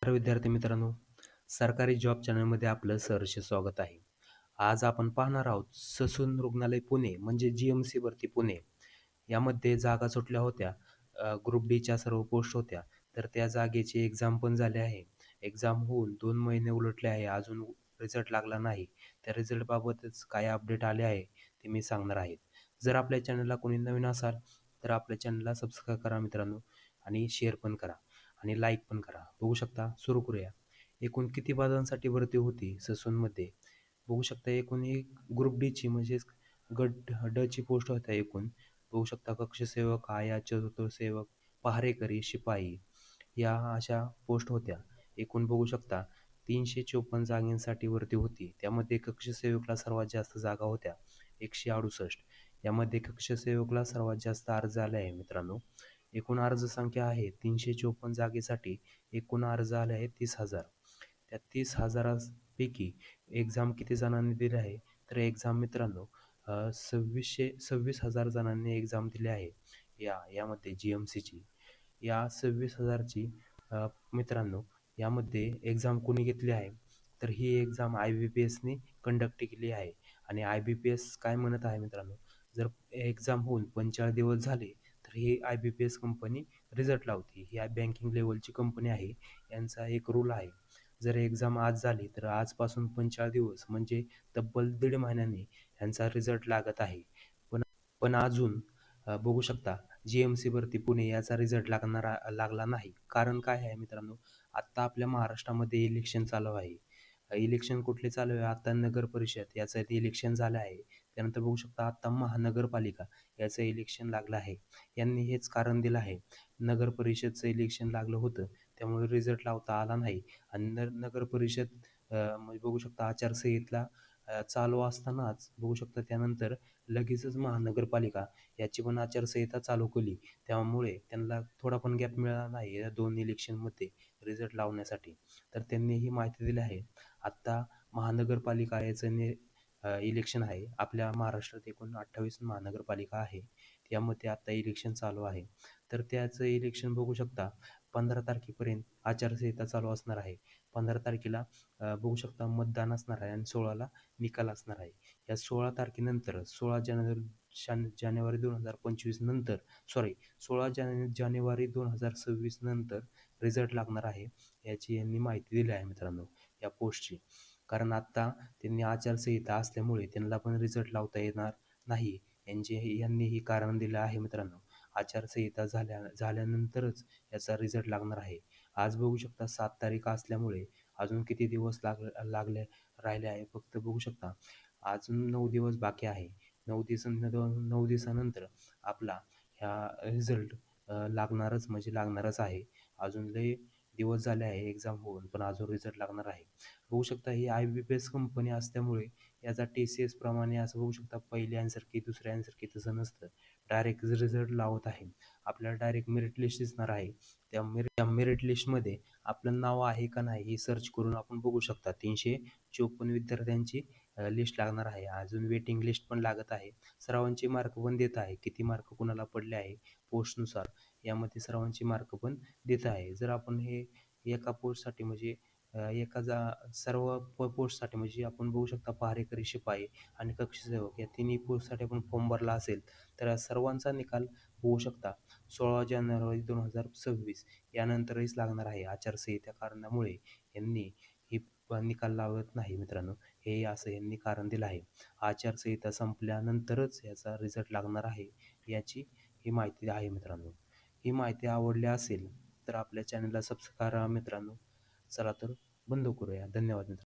तर विद्यार्थी मित्रांनो, सरकारी जॉब चॅनलमध्ये आपलं सहर्ष स्वागत आहे. आज आपण पाहणार आहोत ससून रुग्णालय पुणे म्हणजे जी-एम-सी भरती पुणे यामध्ये जागा सुटल्या होत्या. ग्रुप डीच्या सर्व पोस्ट होत्या. तर त्या जागेची एक्झाम पण झाली आहे. एक्झाम होऊन 2 महिने उलटले आहे. अजून रिझल्ट लागला नाही. त्या रिझल्टबाबतच काय अपडेट आले आहे ते मी सांगणार आहे. जर आपल्या चॅनलला कोणी नवीन असाल तर आपल्या चॅनलला सबस्क्राईब करा मित्रांनो आणि शेअर पण करा. आणि लाईक पण करा. बघू शकता, सुरू करूया. एकूण किती पदांसाठी भरती होती ससूनमध्ये? बघू शकता एकूण एक ग्रुप डीची म्हणजेच गट ड ची पोस्ट होत्या एकूण. बघू शकता कक्षसेवक, आया, चतुर्सेवक, पहारेकरी, शिपाई या अशा पोस्ट होत्या. एकूण बघू शकता 354 जागांसाठी भरती होती. त्यामध्ये कक्षसेवकला सर्वात जास्त जागा होत्या 168. यामध्ये कक्षसेवकला सर्वात जास्त अर्ज आले आहे मित्रांनो. एकूण अर्ज संख्या आहे 354 जागेसाठी एकूण अर्ज आले आहेत 30,000. त्या 30,000पैकी एक्झाम किती जणांनी दिली आहे? तर एक्झाम मित्रांनो 26,000 जणांनी एक्झाम दिली आहे. यामध्ये जी-एम-सीची. या 26,000ची मित्रांनो यामध्ये एक्झाम कोणी घेतली आहे? तर ही एक्झाम IBPSने कंडक्ट केली आहे. आणि IBPS काय म्हणत आहे मित्रांनो, जर एक्झाम होऊन 45 दिवस झाले तर ही IBPS कंपनी रिझल्ट लावते. ही बँकिंग लेव्हलची कंपनी आहे. यांचा एक रूल आहे. जर एक्झाम आज झाली तर आजपासून 45 दिवस म्हणजे तब्बल 1.5 महिन्यांनी ह्यांचा रिझल्ट लागत आहे. पण पण अजून बघू शकता जी-एम-सी भरती पुणे याचा रिझल्ट लागला नाही. कारण काय आहे मित्रांनो, आत्ता आपल्या महाराष्ट्रामध्ये इलेक्शन चालू आहे. इलेक्शन कुठले चालू आहे? आता नगर परिषद याचं ते इलेक्शन झालं आहे. त्यानंतर बघू शकता आता महानगरपालिका याचं इलेक्शन लागलं आहे. यांनी हेच कारण दिलं आहे. नगर परिषदचं इलेक्शन लागलं होतं, त्यामुळे रिझल्ट लावता आला नाही. आणि नगर परिषद म्हणजे बघू शकता आचारसंहिता चालू असतानाच बघू शकता त्यानंतर लगेचच महानगरपालिका याची पण आचारसंहिता चालू केली. त्यामुळे त्यांना थोडा पण गॅप मिळाला नाही या 2 इलेक्शनमध्ये रिझल्ट लावण्यासाठी. तर त्यांनी ही माहिती दिली आहे. आत्ता महानगरपालिका याचं इलेक्शन आहे. आपल्या महाराष्ट्रात एकूण 28 महानगरपालिका आहे. यामध्ये आता इलेक्शन चालू आहे. तर त्याचं इलेक्शन बघू शकता 15 तारखेपर्यंत आचारसंहिता चालू असणार आहे. 15 तारखेला बघू शकता मतदान असणार आहे आणि 16ला निकाल असणार आहे. या 16 तारखेनंतर 16 जानेवारी 2025 नंतर 16 जानेवारी 2026 नंतर रिझल्ट लागणार आहे. याची यांनी माहिती दिली आहे मित्रांनो या पोस्टची. कारण आत्ता त्यांनी आचारसंहिता असल्यामुळे त्यांना पण रिझल्ट लावता येणार नाही. यांनी हे कारण दिलं आहे मित्रांनो. आचारसंहिता झाल्यानंतरच याचा रिझल्ट लागणार आहे. आज बघू शकता 7 तारीख असल्यामुळे अजून किती दिवस राहिले आहे फक्त बघू शकता. अजून 9 दिवस बाकी आहे. 9 दिवसानंतर आपला ह्या रिझल्ट लागणारच म्हणजे लागणारच आहे. अजून लय दिवस झाले आहे एक्झाम होऊन, पण अजून रिझल्ट लागणार आहे. बघू शकता ही IBPS कंपनी असल्यामुळे याचा TCS प्रमाणे असं बघू शकता पहिल्यासारखी दुसऱ्यांसारखी तसं नसतं. डायरेक्ट रिझल्ट लावत आहे. आपल्याला डायरेक्ट मेरिट लिस्ट दिसणार आहे. त्या मेरिट लिस्टमध्ये आपलं नाव आहे का नाही हे सर्च करून आपण बघू शकता. 354 विद्यार्थ्यांची लिस्ट लागणार आहे. अजून वेटिंग लिस्ट पण लागत आहे. सर्वांचे मार्क पण देत आहे. किती मार्क कुणाला पडले आहे पोस्टनुसार यामध्ये सर्वांची मार्क पण देत आहे. जर आपण हे एका पोस्टसाठी म्हणजे एका सर्व पोस्टसाठी म्हणजे आपण बघू शकता पहारेकरी, शिपाई आणि कक्षसेवक या तिन्ही पोस्टसाठी आपण फॉर्म भरला असेल तर या सर्वांचा निकाल होऊ शकता 16 जानेवारी 2026 यानंतरच लागणार आहे. आचारसंहिता कारणामुळे यांनी ही निकाल लावत नाही मित्रांनो. हे असं यांनी कारण दिलं आहे. आचारसंहिता संपल्यानंतरच याचा रिझल्ट लागणार आहे. याची ही माहिती आहे मित्रांनो. ही माहिती आवडली असेल तर आपल्या चॅनलला सबस्क्राईब करा मित्रांनो. चला तर बंद करूया. धन्यवाद मित्रांनो.